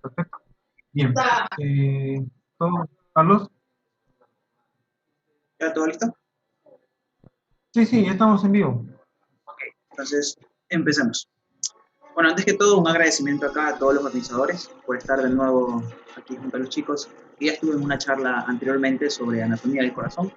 Perfecto. Bien. Carlos? ¿Ya todo listo? Sí, sí, ya estamos en vivo. Ok, entonces empecemos. Bueno, antes que todo, un agradecimiento acá a todos los organizadores por estar de nuevo aquí junto a los chicos. Ya estuve en una charla anteriormente sobre anatomía del corazón.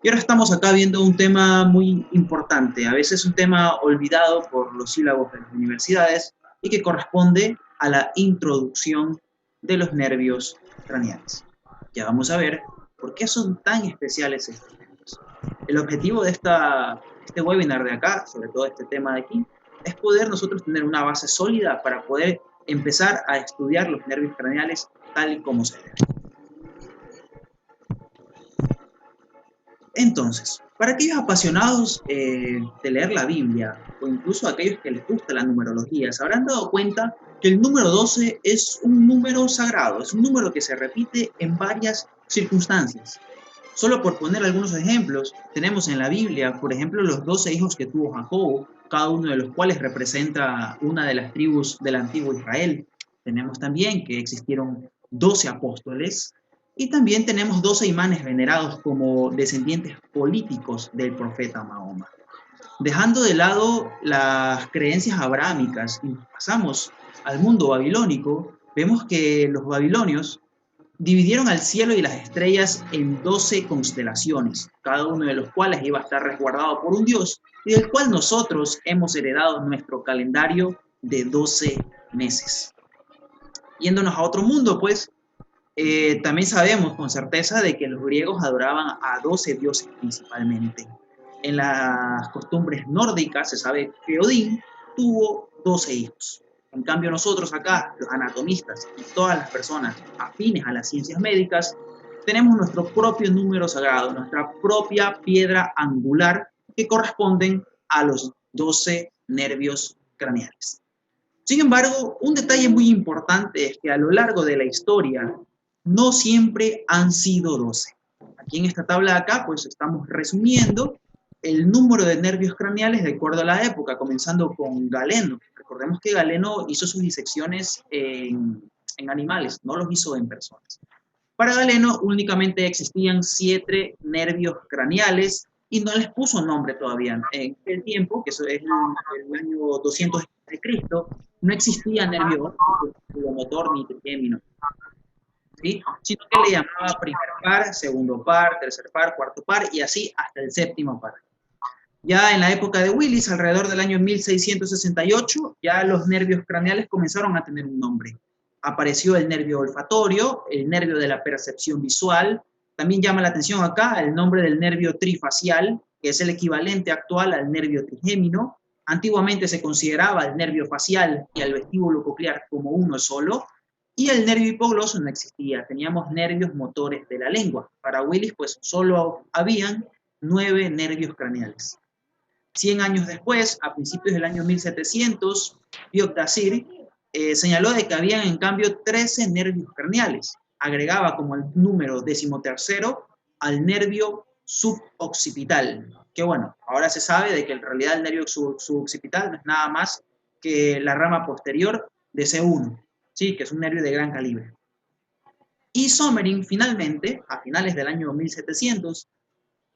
Y ahora estamos acá viendo un tema muy importante, a veces un tema olvidado por los sílabos de las universidades y que corresponde a la introducción de los nervios craneales. Ya vamos a ver por qué son tan especiales estos nervios. El objetivo de este webinar de acá, sobre todo este tema de aquí, es poder nosotros tener una base sólida para poder empezar a estudiar los nervios craneales tal y como se debe. Entonces, para aquellos apasionados de leer la Biblia, o incluso aquellos que les gusta la numerología, se habrán dado cuenta que el número 12 es un número sagrado, es un número que se repite en varias circunstancias. Solo por poner algunos ejemplos, tenemos en la Biblia, por ejemplo, los 12 hijos que tuvo Jacob, cada uno de los cuales representa una de las tribus del antiguo Israel. Tenemos también que existieron 12 apóstoles y también tenemos 12 imanes venerados como descendientes políticos del profeta Mahoma. Dejando de lado las creencias abrahámicas y nos pasamos al mundo babilónico, vemos que los babilonios dividieron al cielo y las estrellas en 12 constelaciones, cada uno de los cuales iba a estar resguardado por un dios y del cual nosotros hemos heredado nuestro calendario de 12 meses. Yéndonos a otro mundo, pues, también sabemos con certeza de que los griegos adoraban a 12 dioses principalmente. En las costumbres nórdicas se sabe que Odín tuvo 12 hijos. En cambio nosotros acá, los anatomistas y todas las personas afines a las ciencias médicas, tenemos nuestro propio número sagrado, nuestra propia piedra angular que corresponden a los 12 nervios craneales. Sin embargo, un detalle muy importante es que a lo largo de la historia no siempre han sido 12. Aquí en esta tabla de acá, pues estamos resumiendo el número de nervios craneales de acuerdo a la época, comenzando con Galeno. Recordemos que Galeno hizo sus disecciones en animales, no los hizo en personas. Para Galeno únicamente existían 7 nervios craneales y no les puso nombre todavía. En el tiempo, que eso es el año 200 de Cristo, no existía nervio óptico, motor ni trigémino, ¿sí? Sino que le llamaba primer par, segundo par, tercer par, cuarto par y así hasta el séptimo par. Ya en la época de Willis, alrededor del año 1668, ya los nervios craneales comenzaron a tener un nombre. Apareció el nervio olfatorio, el nervio de la percepción visual. También llama la atención acá el nombre del nervio trifacial, que es el equivalente actual al nervio trigémino. Antiguamente se consideraba el nervio facial y el vestíbulo coclear como uno solo, y el nervio hipogloso no existía. Teníamos nervios motores de la lengua. Para Willis, pues solo habían 9 nervios craneales. 100 años después, a principios del año 1700, Biot-Dazir señaló de que habían en cambio 13 nervios craneales. Agregaba como el número decimotercero al nervio suboccipital, que bueno, ahora se sabe de que en realidad el nervio suboccipital no es nada más que la rama posterior de C1, ¿sí? Que es un nervio de gran calibre. Y Sommering finalmente, a finales del año 1700,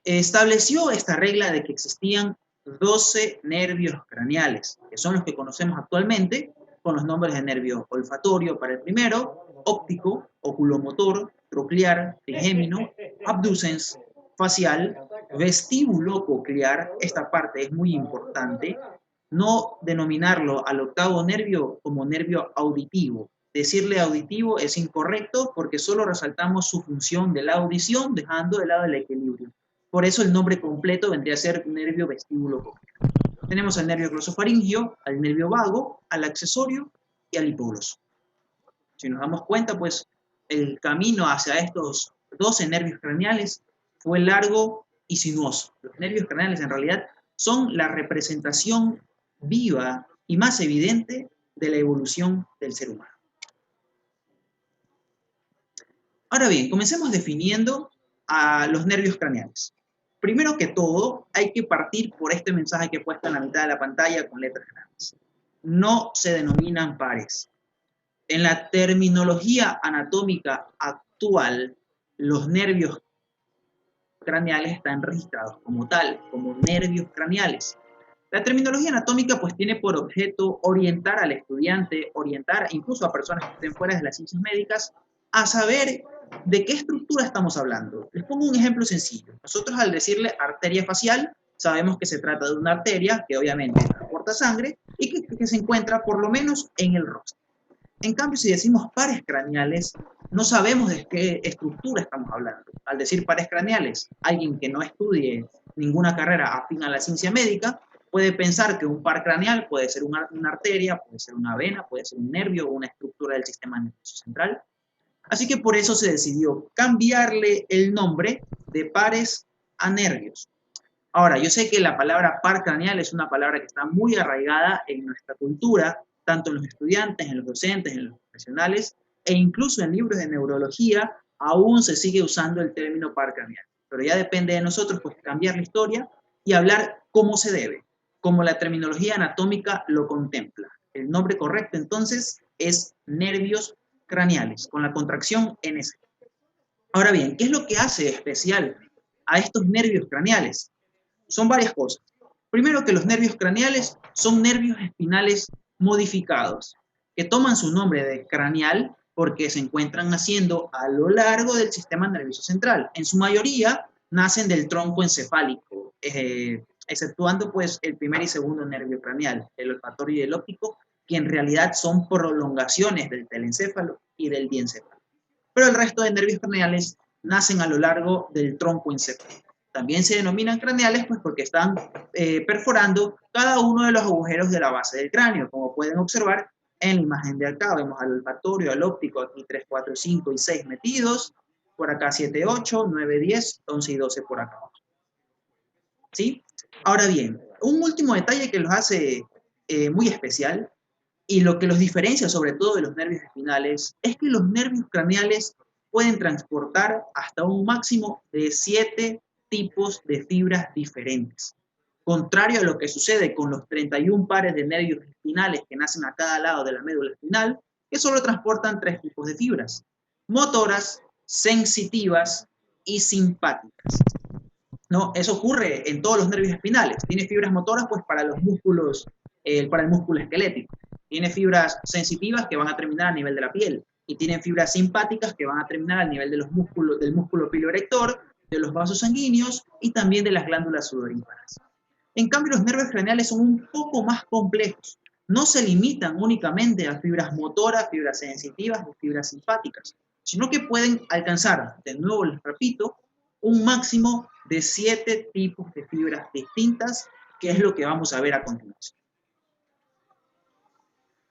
estableció esta regla de que existían 12 nervios craneales, que son los que conocemos actualmente con los nombres de nervio olfatorio para el primero, óptico, oculomotor, troclear, trigémino, abducens, facial, vestíbulo coclear. Esta parte es muy importante, no denominarlo al octavo nervio como nervio auditivo. Decirle auditivo es incorrecto porque solo resaltamos su función de la audición, dejando de lado el equilibrio. Por eso el nombre completo vendría a ser nervio vestíbulo coclear. Tenemos al nervio glosofaringio, al nervio vago, al accesorio y al hipogloso. Si nos damos cuenta, pues el camino hacia estos 12 nervios craneales fue largo y sinuoso. Los nervios craneales en realidad son la representación viva y más evidente de la evolución del ser humano. Ahora bien, comencemos definiendo a los nervios craneales. Primero que todo, hay que partir por este mensaje que he puesto en la mitad de la pantalla con letras grandes. No se denominan pares. En la terminología anatómica actual, los nervios craneales están registrados como tal, como nervios craneales. La terminología anatómica pues tiene por objeto orientar al estudiante, orientar incluso a personas que estén fuera de las ciencias médicas a saber de qué estructura estamos hablando. Les pongo un ejemplo sencillo. Nosotros al decirle arteria facial sabemos que se trata de una arteria que obviamente transporta sangre y que se encuentra por lo menos en el rostro. En cambio, si decimos pares craneales, no sabemos de qué estructura estamos hablando. Al decir pares craneales, alguien que no estudie ninguna carrera afín a la ciencia médica puede pensar que un par craneal puede ser una arteria, puede ser una vena, puede ser un nervio o una estructura del sistema nervioso central. Así que por eso se decidió cambiarle el nombre de pares a nervios. Ahora, yo sé que la palabra par craneal es una palabra que está muy arraigada en nuestra cultura, tanto en los estudiantes, en los docentes, en los profesionales, e incluso en libros de neurología, aún se sigue usando el término par craneal. Pero ya depende de nosotros pues, cambiar la historia y hablar cómo se debe, como la terminología anatómica lo contempla. El nombre correcto entonces es nervios craneales, con la contracción NC. Ahora bien, ¿qué es lo que hace especial a estos nervios craneales? Son varias cosas. Primero que los nervios craneales son nervios espinales modificados, que toman su nombre de craneal porque se encuentran naciendo a lo largo del sistema nervioso central. En su mayoría nacen del tronco encefálico, exceptuando pues el primer y segundo nervio craneal, el olfatorio y el óptico, que en realidad son prolongaciones del telencéfalo y del diencéfalo. Pero el resto de nervios craneales nacen a lo largo del tronco encefálico. También se denominan craneales pues porque están perforando cada uno de los agujeros de la base del cráneo, como pueden observar en la imagen de acá. Vemos al olfatorio, al óptico, aquí 3, 4, 5 y 6 metidos, por acá 7, 8, 9, 10, 11 y 12 por acá. ¿Sí? Ahora bien, un último detalle que los hace muy especial y lo que los diferencia sobre todo de los nervios espinales es que los nervios craneales pueden transportar hasta un máximo de 7 tipos de fibras diferentes. Contrario a lo que sucede con los 31 pares de nervios espinales que nacen a cada lado de la médula espinal, que solo transportan 3 tipos de fibras: motoras, sensitivas y simpáticas. ¿No? Eso ocurre en todos los nervios espinales. Tiene fibras motoras pues para los músculos, para el músculo esquelético. Tiene fibras sensitivas que van a terminar a nivel de la piel y tienen fibras simpáticas que van a terminar al nivel de los músculos, del músculo piloerector, de los vasos sanguíneos y también de las glándulas sudoríparas. En cambio, los nervios craneales son un poco más complejos. No se limitan únicamente a fibras motoras, fibras sensitivas o fibras simpáticas, sino que pueden alcanzar, de nuevo les repito, un máximo de 7 tipos de fibras distintas, que es lo que vamos a ver a continuación.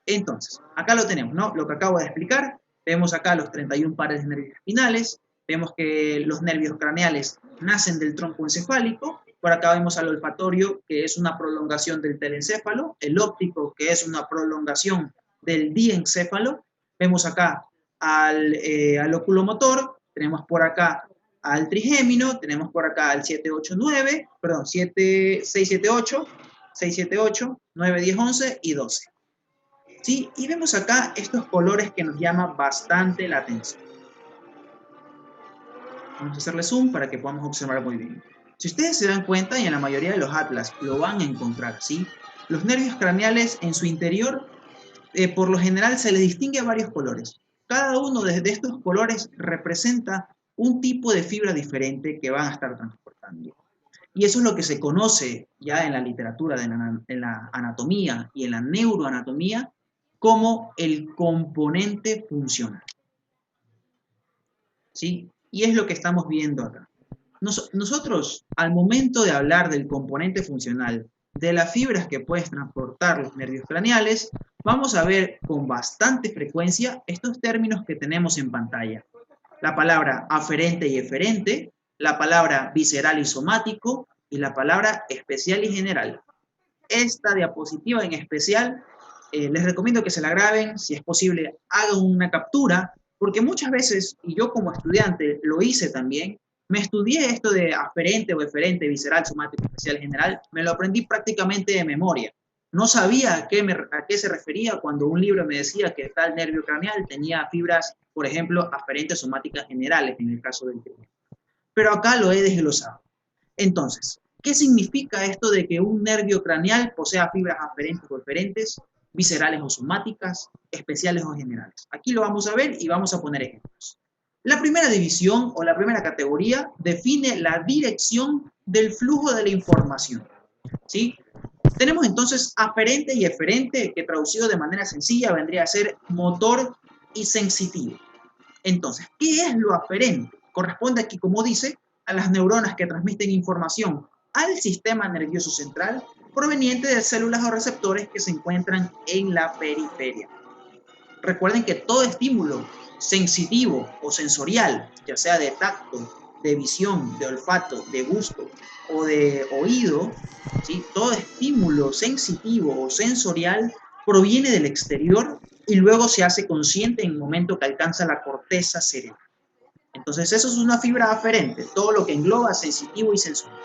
Entonces, acá lo tenemos, ¿no? Lo que acabo de explicar. Vemos acá los 31 pares de nervios espinales. Vemos que los nervios craneales nacen del tronco encefálico. Por acá vemos al olfatorio, que es una prolongación del telencéfalo. El óptico, que es una prolongación del diencéfalo. Vemos acá al oculomotor. Tenemos por acá al trigémino. Tenemos por acá al 7, 8, 9. Perdón, 7, 6, 7, 8. 6, 7, 8, 9, 10, 11 y 12. ¿Sí? Y vemos acá estos colores que nos llaman bastante la atención. Vamos a hacerle zoom para que podamos observar muy bien. Si ustedes se dan cuenta, y en la mayoría de los atlas lo van a encontrar así, los nervios craneales en su interior, por lo general se les distingue a varios colores. Cada uno de estos colores representa un tipo de fibra diferente que van a estar transportando. Y eso es lo que se conoce ya en la literatura, en la anatomía y en la neuroanatomía, como el componente funcional. ¿Sí? Y es lo que estamos viendo acá. Nosotros, al momento de hablar del componente funcional, de las fibras que pueden transportar los nervios craneales, vamos a ver con bastante frecuencia estos términos que tenemos en pantalla. La palabra aferente y eferente, la palabra visceral y somático, y la palabra especial y general. Esta diapositiva en especial les recomiendo que se la graben, si es posible hagan una captura, porque muchas veces, y yo como estudiante lo hice también, me estudié esto de aferente o eferente, visceral, somático, especial, general, me lo aprendí prácticamente de memoria. No sabía a qué se refería cuando un libro me decía que tal nervio craneal tenía fibras, por ejemplo, aferentes somáticas generales, en el caso del trígeno. Pero acá lo he desglosado. Entonces, ¿qué significa esto de que un nervio craneal posea fibras aferentes o eferentes, viscerales o somáticas, especiales o generales? Aquí lo vamos a ver y vamos a poner ejemplos. La primera división o la primera categoría define la dirección del flujo de la información, ¿sí? Tenemos entonces aferente y eferente, que traducido de manera sencilla vendría a ser motor y sensitivo. Entonces, ¿qué es lo aferente? Corresponde aquí, como dice, a las neuronas que transmiten información al sistema nervioso central proveniente de células o receptores que se encuentran en la periferia. Recuerden que todo estímulo sensitivo o sensorial, ya sea de tacto, de visión, de olfato, de gusto o de oído, ¿sí? Todo estímulo sensitivo o sensorial proviene del exterior y luego se hace consciente en el momento que alcanza la corteza cerebral. Entonces eso es una fibra aferente, todo lo que engloba sensitivo y sensorial.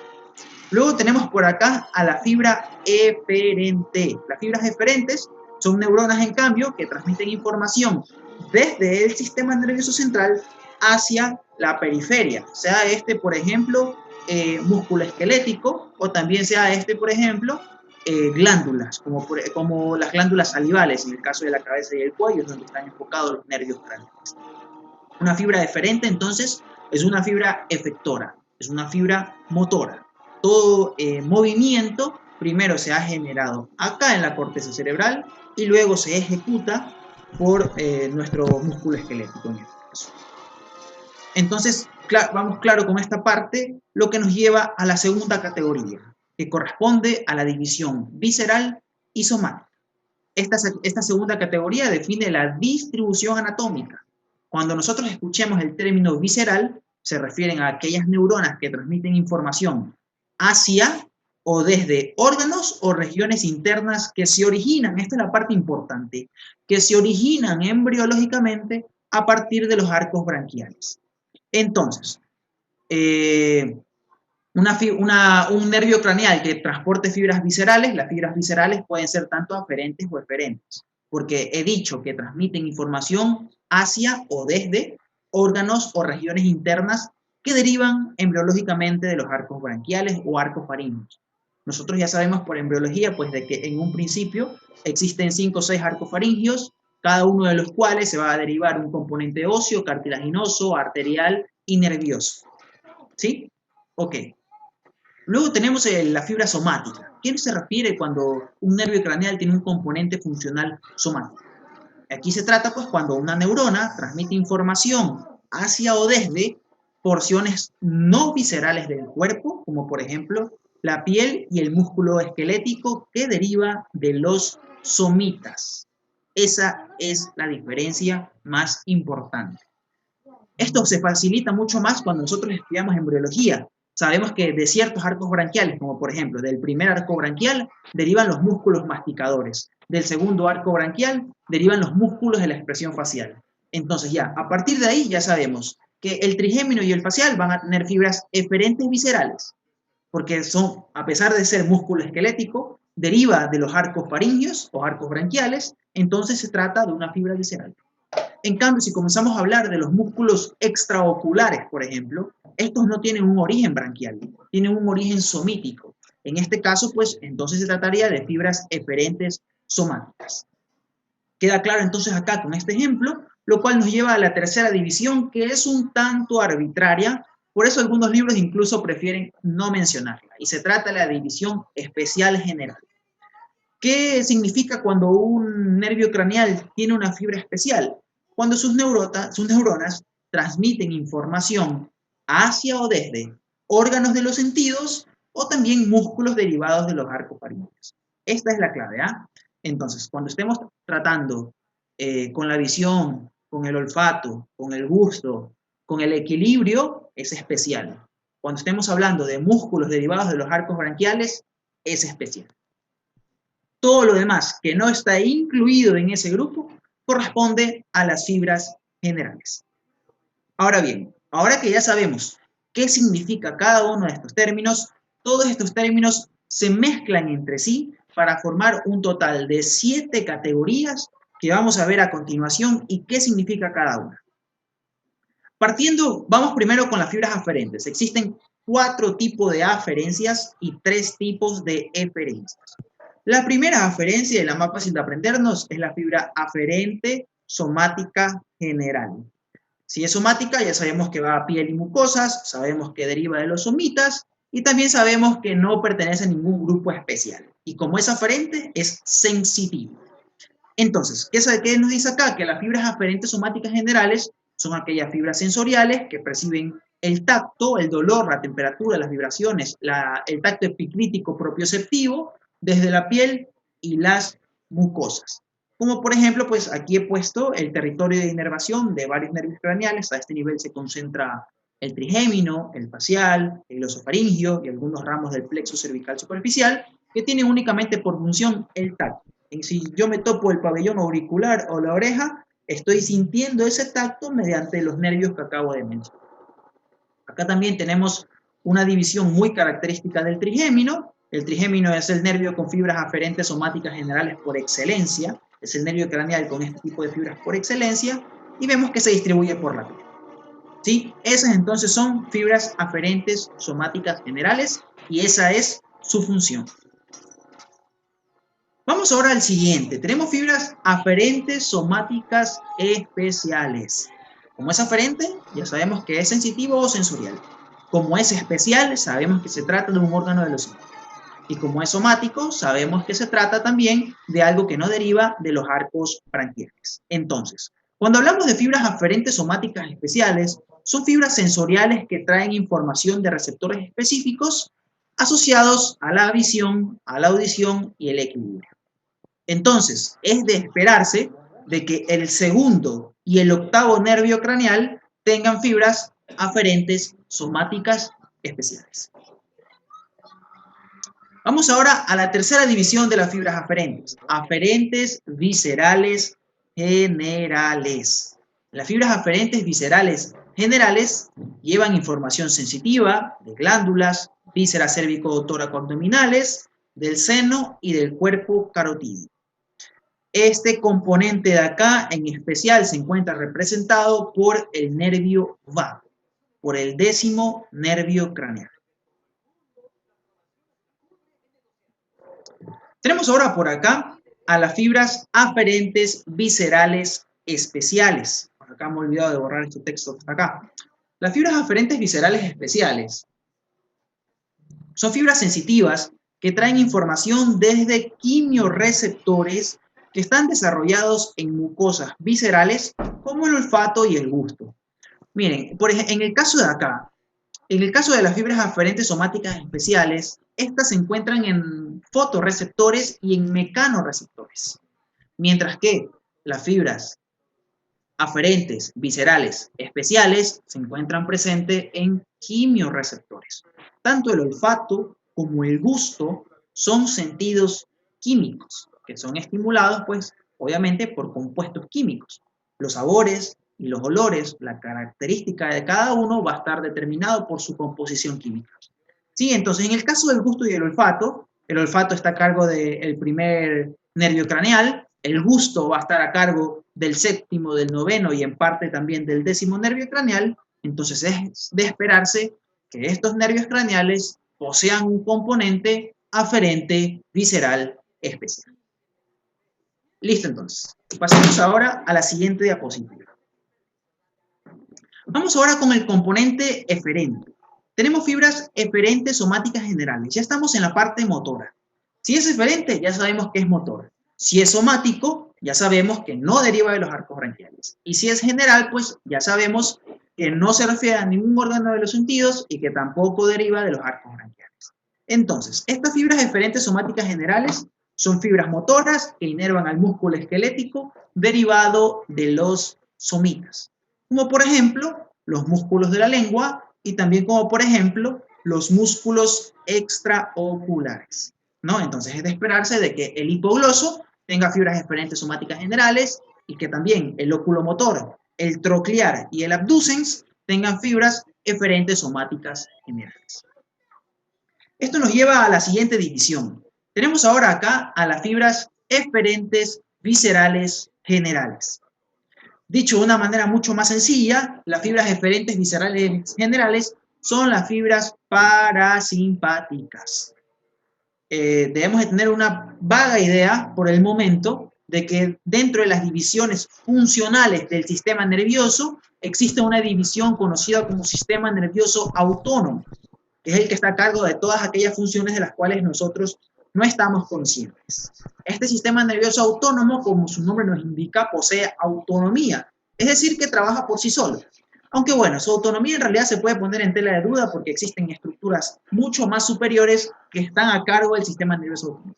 Luego tenemos por acá a la fibra eferente. Las fibras eferentes son neuronas, en cambio, que transmiten información desde el sistema nervioso central hacia la periferia, sea este, por ejemplo, músculo esquelético, o también sea este, por ejemplo, glándulas, como las glándulas salivales, en el caso de la cabeza y el cuello, es donde están enfocados los nervios craneales. Una fibra deferente, entonces, es una fibra efectora, es una fibra motora. Todo movimiento primero se ha generado acá en la corteza cerebral y luego se ejecuta por nuestro músculo esquelético en este caso. Entonces, vamos claro con esta parte, lo que nos lleva a la segunda categoría, que corresponde a la división visceral y somática. Esta segunda categoría define la distribución anatómica. Cuando nosotros escuchemos el término visceral, se refieren a aquellas neuronas que transmiten información hacia o desde órganos o regiones internas que se originan, esta es la parte importante, que se originan embriológicamente a partir de los arcos branquiales. Entonces, un nervio craneal que transporte fibras viscerales, las fibras viscerales pueden ser tanto aferentes o eferentes, porque he dicho que transmiten información hacia o desde órganos o regiones internas que derivan embriológicamente de los arcos branquiales o arcos faríneos. Nosotros ya sabemos por embriología, pues, de que en un principio existen 5 o 6 arcos faringios, cada uno de los cuales se va a derivar un componente óseo, cartilaginoso, arterial y nervioso. ¿Sí? Ok. Luego tenemos la fibra somática. ¿Qué se refiere cuando un nervio craneal tiene un componente funcional somático? Aquí se trata, pues, cuando una neurona transmite información hacia o desde porciones no viscerales del cuerpo, como por ejemplo la piel y el músculo esquelético que deriva de los somitas. Esa es la diferencia más importante. Esto se facilita mucho más cuando nosotros estudiamos embriología. Sabemos que de ciertos arcos branquiales, como por ejemplo del primer arco branquial, derivan los músculos masticadores. Del segundo arco branquial derivan los músculos de la expresión facial. Entonces ya, a partir de ahí ya sabemos que el trigémino y el facial van a tener fibras eferentes viscerales, porque son, a pesar de ser músculo esquelético, deriva de los arcos faringios o arcos branquiales, entonces se trata de una fibra visceral. En cambio, si comenzamos a hablar de los músculos extraoculares, por ejemplo, estos no tienen un origen branquial, tienen un origen somítico. En este caso, pues, entonces se trataría de fibras eferentes somáticas. Queda claro entonces acá con este ejemplo, lo cual nos lleva a la tercera división, que es un tanto arbitraria, por eso algunos libros incluso prefieren no mencionarla, y se trata de la división especial general. ¿Qué significa cuando un nervio craneal tiene una fibra especial? Cuando sus neuronas transmiten información hacia o desde órganos de los sentidos o también músculos derivados de los arcos faríneos. Esta es la clave, ¿ah? Entonces, cuando estemos tratando con la visión, con el olfato, con el gusto, con el equilibrio, es especial. Cuando estemos hablando de músculos derivados de los arcos branquiales, es especial. Todo lo demás que no está incluido en ese grupo corresponde a las fibras generales. Ahora bien, ahora que ya sabemos qué significa cada uno de estos términos, todos estos términos se mezclan entre sí para formar un total de 7 categorías que vamos a ver a continuación y qué significa cada una. Partiendo, vamos primero con las fibras aferentes. Existen 4 tipos de aferencias y 3 tipos de eferencias. La primera aferencia, y la más fácil de aprendernos, es la fibra aferente somática general. Si es somática, ya sabemos que va a piel y mucosas, sabemos que deriva de los somitas y también sabemos que no pertenece a ningún grupo especial. Y como es aferente, es sensitivo. Entonces, ¿qué nos dice acá? Que las fibras aferentes somáticas generales son aquellas fibras sensoriales que perciben el tacto, el dolor, la temperatura, las vibraciones, el tacto epicrítico propioceptivo desde la piel y las mucosas. Como por ejemplo, pues aquí he puesto el territorio de inervación de varios nervios craneales. A este nivel se concentra el trigémino, el facial, el glosofaringio y algunos ramos del plexo cervical superficial que tienen únicamente por función el tacto. Y si yo me topo el pabellón auricular o la oreja, estoy sintiendo ese tacto mediante los nervios que acabo de mencionar. Acá también tenemos una división muy característica del trigémino. El trigémino es el nervio con fibras aferentes somáticas generales por excelencia. Es el nervio craneal con este tipo de fibras por excelencia. Y vemos que se distribuye por la piel. ¿Sí? Esas entonces son fibras aferentes somáticas generales y esa es su función. Vamos ahora al siguiente. Tenemos fibras aferentes somáticas especiales. Como es aferente, ya sabemos que es sensitivo o sensorial. Como es especial, sabemos que se trata de un órgano de los sentidos. Y como es somático, sabemos que se trata también de algo que no deriva de los arcos branquiales. Entonces, cuando hablamos de fibras aferentes somáticas especiales, son fibras sensoriales que traen información de receptores específicos asociados a la visión, a la audición y el equilibrio. Entonces, es de esperarse de que el segundo y el octavo nervio craneal tengan fibras aferentes somáticas especiales. Vamos ahora a la tercera división de las fibras aferentes viscerales generales. Las fibras aferentes viscerales generales llevan información sensitiva de glándulas, vísceras cérvico-tóraco-abdominales, del seno y del cuerpo carotídeo. Este componente de acá en especial se encuentra representado por el nervio vago, por el 10º nervio craneal. Tenemos ahora por acá a las fibras aferentes viscerales especiales. Por acá me he olvidado de borrar este texto acá. Las fibras aferentes viscerales especiales son fibras sensitivas que traen información desde quimiorreceptores que están desarrollados en mucosas viscerales como el olfato y el gusto. Miren, en el caso de acá, en el caso de las fibras aferentes somáticas especiales, estas se encuentran en fotorreceptores y en mecanorreceptores, mientras que las fibras aferentes viscerales especiales se encuentran presentes en quimiorreceptores. Tanto el olfato como el gusto son sentidos químicos que son estimulados, pues, obviamente por compuestos químicos. Los sabores y los olores, la característica de cada uno va a estar determinado por su composición química. Sí, entonces en el caso del gusto y el olfato está a cargo del primer nervio craneal, el gusto va a estar a cargo del 7º, del 9º y en parte también del 10º nervio craneal. Entonces es de esperarse que estos nervios craneales posean un componente aferente visceral especial. Listo, entonces. Pasemos ahora a la siguiente diapositiva. Vamos ahora con el componente eferente. Tenemos fibras eferentes somáticas generales. Ya estamos en la parte motora. Si es eferente, ya sabemos que es motor. Si es somático, ya sabemos que no deriva de los arcos branquiales. Y si es general, pues ya sabemos que no se refiere a ningún órgano de los sentidos y que tampoco deriva de los arcos branquiales. Entonces, estas fibras eferentes somáticas generales son fibras motoras que inervan al músculo esquelético derivado de los somitas, como por ejemplo los músculos de la lengua y también como por ejemplo los músculos extraoculares, ¿no? Entonces es de esperarse de que el hipogloso tenga fibras eferentes somáticas generales y que también el oculomotor, el troclear y el abducens tengan fibras eferentes somáticas generales. Esto nos lleva a la siguiente división. Tenemos ahora acá a las fibras eferentes viscerales generales. Dicho de una manera mucho más sencilla, las fibras eferentes viscerales generales son las fibras parasimpáticas. Debemos de tener una vaga idea por el momento de que dentro de las divisiones funcionales del sistema nervioso existe una división conocida como sistema nervioso autónomo, que es el que está a cargo de todas aquellas funciones de las cuales nosotros no estamos conscientes. Este sistema nervioso autónomo, como su nombre nos indica, posee autonomía, es decir, que trabaja por sí solo. Aunque bueno, su autonomía en realidad se puede poner en tela de duda porque existen estructuras mucho más superiores que están a cargo del sistema nervioso autónomo.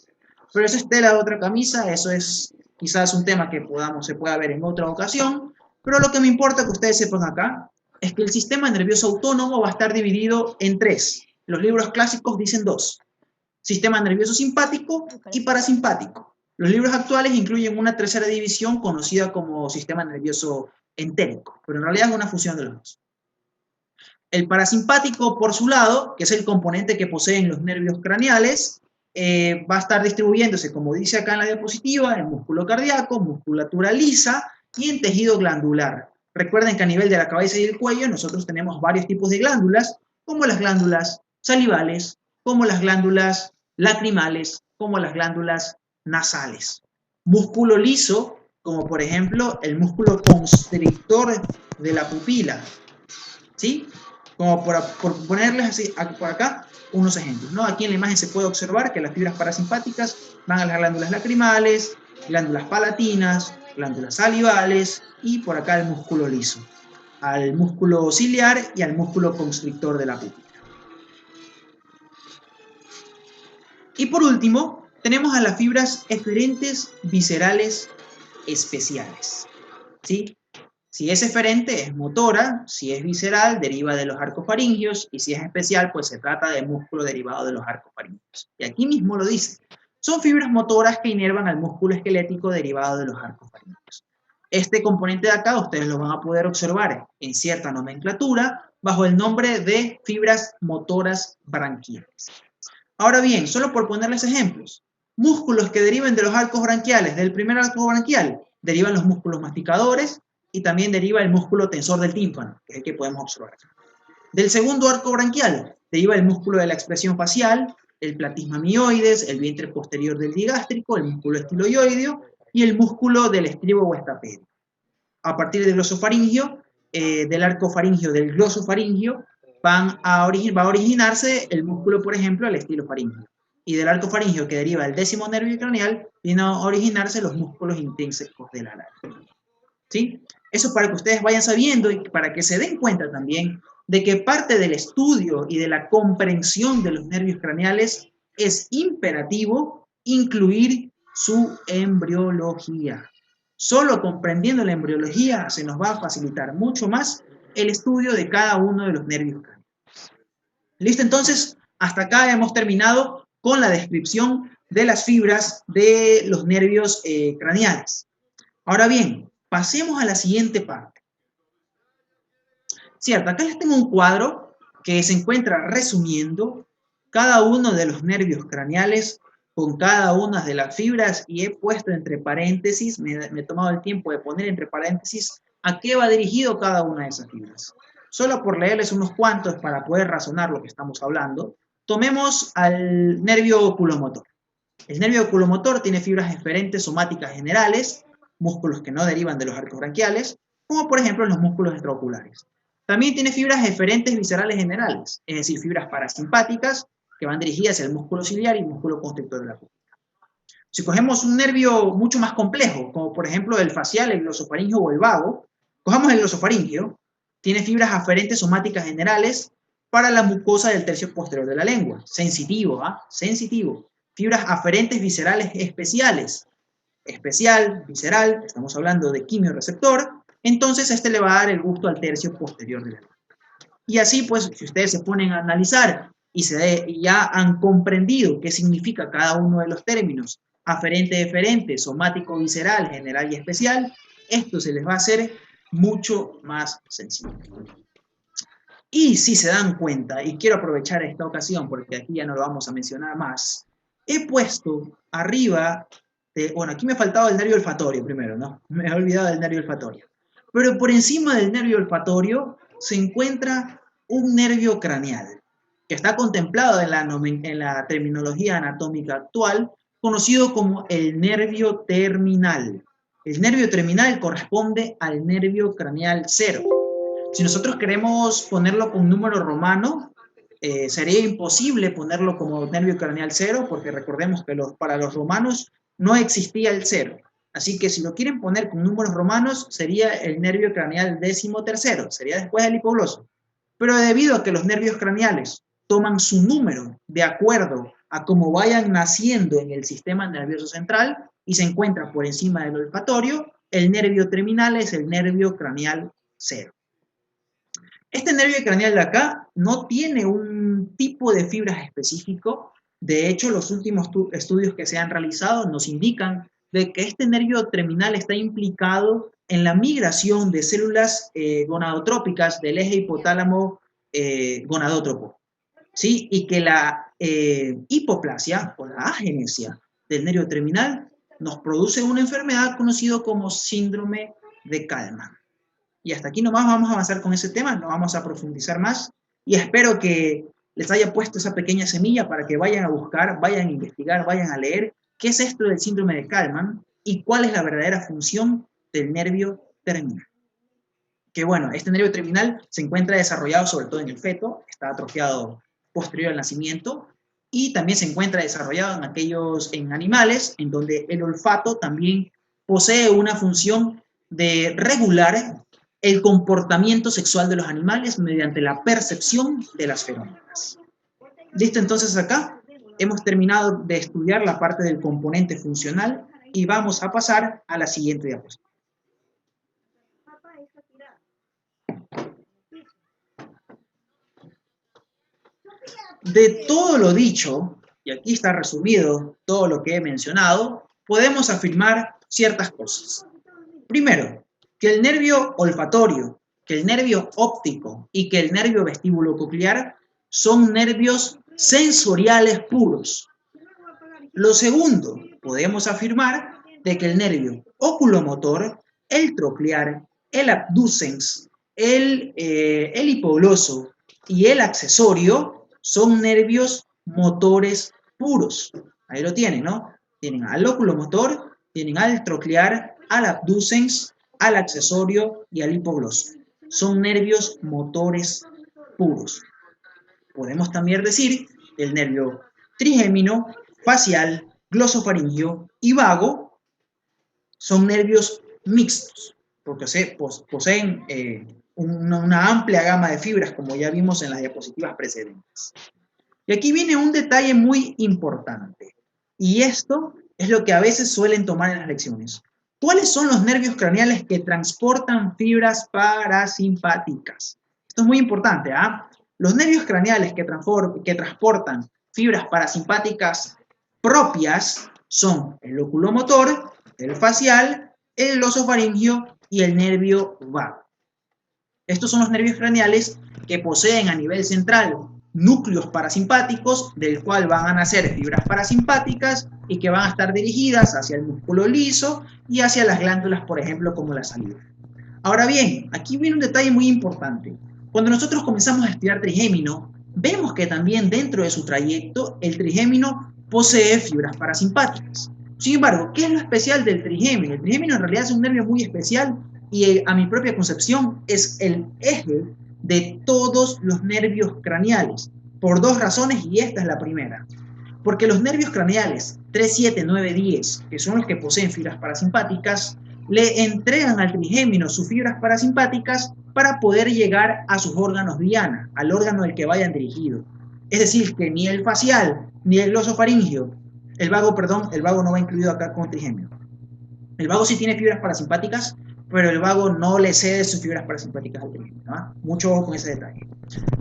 Pero eso es tela de otra camisa, eso es quizás un tema que se pueda ver en otra ocasión, pero lo que me importa que ustedes sepan acá es que el sistema nervioso autónomo va a estar dividido en tres. Los libros clásicos dicen dos: sistema nervioso simpático y parasimpático. Los libros actuales incluyen una tercera división conocida como sistema nervioso entérico, pero en realidad es una fusión de los dos. El parasimpático, por su lado, que es el componente que poseen los nervios craneales, va a estar distribuyéndose, como dice acá en la diapositiva, en músculo cardíaco, musculatura lisa y en tejido glandular. Recuerden que a nivel de la cabeza y del cuello nosotros tenemos varios tipos de glándulas, como las glándulas salivales, como las glándulas lacrimales, como las glándulas nasales. Músculo liso, como por ejemplo el músculo constrictor de la pupila, ¿sí? Como por ponerles así por acá unos ejemplos, ¿no? Aquí en la imagen se puede observar que las fibras parasimpáticas van a las glándulas lacrimales, glándulas palatinas, glándulas salivales y por acá el músculo liso, al músculo ciliar y al músculo constrictor de la pupila. Y por último, tenemos a las fibras eferentes viscerales especiales, ¿sí? Si es eferente, es motora; si es visceral, deriva de los arcos faringios; y si es especial, pues se trata de músculo derivado de los arcos faringios. Y aquí mismo lo dice. Son fibras motoras que inervan al músculo esquelético derivado de los arcos faringios. Este componente de acá ustedes lo van a poder observar en cierta nomenclatura bajo el nombre de fibras motoras branquiales. Ahora bien, solo por ponerles ejemplos, músculos que deriven de los arcos branquiales, del primer arco branquial, derivan los músculos masticadores y también deriva el músculo tensor del tímpano, que es el que podemos observar. Del segundo arco branquial deriva el músculo de la expresión facial, el platisma mioides, el vientre posterior del digástrico, el músculo estiloideo y el músculo del estribo o estapedio. A partir del glosofaringio, del arco faringio, del glosofaringio, va a originarse el músculo, por ejemplo, el estilofaringio. Y del arco faringio, que deriva del décimo nervio craneal, viene a originarse los músculos intrínsecos de la laringe. ¿Sí? Eso para que ustedes vayan sabiendo y para que se den cuenta también de que parte del estudio y de la comprensión de los nervios craneales es imperativo incluir su embriología. Solo comprendiendo la embriología se nos va a facilitar mucho más el estudio de cada uno de los nervios craneales. ¿Listo? Entonces, hasta acá hemos terminado con la descripción de las fibras de los nervios craneales. Ahora bien, pasemos a la siguiente parte. Cierto, acá les tengo un cuadro que se encuentra resumiendo cada uno de los nervios craneales con cada una de las fibras y he puesto entre paréntesis, me he tomado el tiempo de poner entre paréntesis a qué va dirigido cada una de esas fibras. Solo por leerles unos cuantos para poder razonar lo que estamos hablando, tomemos al nervio oculomotor. El nervio oculomotor tiene fibras eferentes somáticas generales, músculos que no derivan de los arcos branquiales, como por ejemplo los músculos extraoculares. También tiene fibras eferentes viscerales generales, es decir, fibras parasimpáticas que van dirigidas al músculo ciliar y músculo constrictor de la pupila. Si cogemos un nervio mucho más complejo, como por ejemplo el facial, el glosofaringio o el vago, cojamos el glosofaringio, tiene fibras aferentes somáticas generales para la mucosa del tercio posterior de la lengua. Sensitivo, ¿ah? Sensitivo. Fibras aferentes viscerales especiales. Especial, visceral, estamos hablando de quimioreceptor, entonces este le va a dar el gusto al tercio posterior de la lengua. Y así pues, si ustedes se ponen a analizar y ya han comprendido qué significa cada uno de los términos, aferente, eferente, somático, visceral, general y especial, esto se les va a hacer mucho más sencillo. Y si se dan cuenta, y quiero aprovechar esta ocasión porque aquí ya no lo vamos a mencionar más, he puesto arriba, bueno, aquí me faltaba el nervio olfatorio primero, ¿no? Me he olvidado del nervio olfatorio. Pero por encima del nervio olfatorio se encuentra un nervio craneal, que está contemplado en la terminología anatómica actual, conocido como el nervio terminal. El nervio terminal corresponde al nervio craneal 0. Si nosotros queremos ponerlo con número romano, sería imposible ponerlo como nervio craneal 0, porque recordemos que para los romanos no existía el 0. Así que si lo quieren poner con números romanos, sería el nervio craneal 13º, sería después del hipogloso. Pero debido a que los nervios craneales toman su número de acuerdo a cómo vayan naciendo en el sistema nervioso central y se encuentra por encima del olfatorio, el nervio terminal es el nervio craneal 0. Este nervio craneal de acá no tiene un tipo de fibras específico. De hecho, los últimos estudios que se han realizado nos indican de que este nervio terminal está implicado en la migración de células gonadotrópicas del eje hipotálamo gonadótropo, ¿sí? Y que la hipoplasia o la agenesia del nervio terminal nos produce una enfermedad conocida como síndrome de Kallmann. Y hasta aquí nomás vamos a avanzar con ese tema, no vamos a profundizar más. Y espero que les haya puesto esa pequeña semilla para que vayan a buscar, vayan a investigar, vayan a leer qué es esto del síndrome de Kallmann y cuál es la verdadera función del nervio terminal. Que bueno, este nervio terminal se encuentra desarrollado sobre todo en el feto, está atrofiado posterior al nacimiento, y también se encuentra desarrollado en animales, en donde el olfato también posee una función de regular el comportamiento sexual de los animales mediante la percepción de las feromonas. Listo, entonces acá hemos terminado de estudiar la parte del componente funcional y vamos a pasar a la siguiente diapositiva. De todo lo dicho, y aquí está resumido todo lo que he mencionado, podemos afirmar ciertas cosas. Primero, que el nervio olfatorio, que el nervio óptico y que el nervio vestíbulo coclear son nervios sensoriales puros. Lo segundo, podemos afirmar de que el nervio oculomotor, el troclear, el abducens, el hipogloso y el accesorio son nervios motores puros. Ahí lo tienen, ¿no? Tienen al oculomotor, tienen al troclear, al abducens, al accesorio y al hipogloso. Son nervios motores puros. Podemos también decir que el nervio trigémino, facial, glosofaringio y vago son nervios mixtos, porque poseen una amplia gama de fibras, como ya vimos en las diapositivas precedentes. Y aquí viene un detalle muy importante, y esto es lo que a veces suelen tomar en las lecciones. ¿Cuáles son los nervios craneales que transportan fibras parasimpáticas? Esto es muy importante, ¿ah? Los nervios craneales que transportan fibras parasimpáticas propias son el oculomotor, el facial, el glosofaringio y el nervio vago. Estos son los nervios craneales que poseen a nivel central núcleos parasimpáticos, del cual van a nacer fibras parasimpáticas y que van a estar dirigidas hacia el músculo liso y hacia las glándulas, por ejemplo, como la saliva. Ahora bien, aquí viene un detalle muy importante. Cuando nosotros comenzamos a estudiar trigémino, vemos que también dentro de su trayecto el trigémino posee fibras parasimpáticas. Sin embargo, ¿qué es lo especial del trigémino? El trigémino en realidad es un nervio muy especial y a mi propia concepción es el eje de todos los nervios craneales, por dos razones y esta es la primera. Porque los nervios craneales 3, 7, 9, 10, que son los que poseen fibras parasimpáticas, le entregan al trigémino sus fibras parasimpáticas para poder llegar a sus órganos diana, al órgano al que vayan dirigidos. Es decir, que ni el facial, ni el glosofaringio, el vago no va incluido acá con trigémino. El vago sí tiene fibras parasimpáticas, pero el vago no le cede sus fibras parasimpáticas al trigémino, ¿no? Mucho ojo con ese detalle.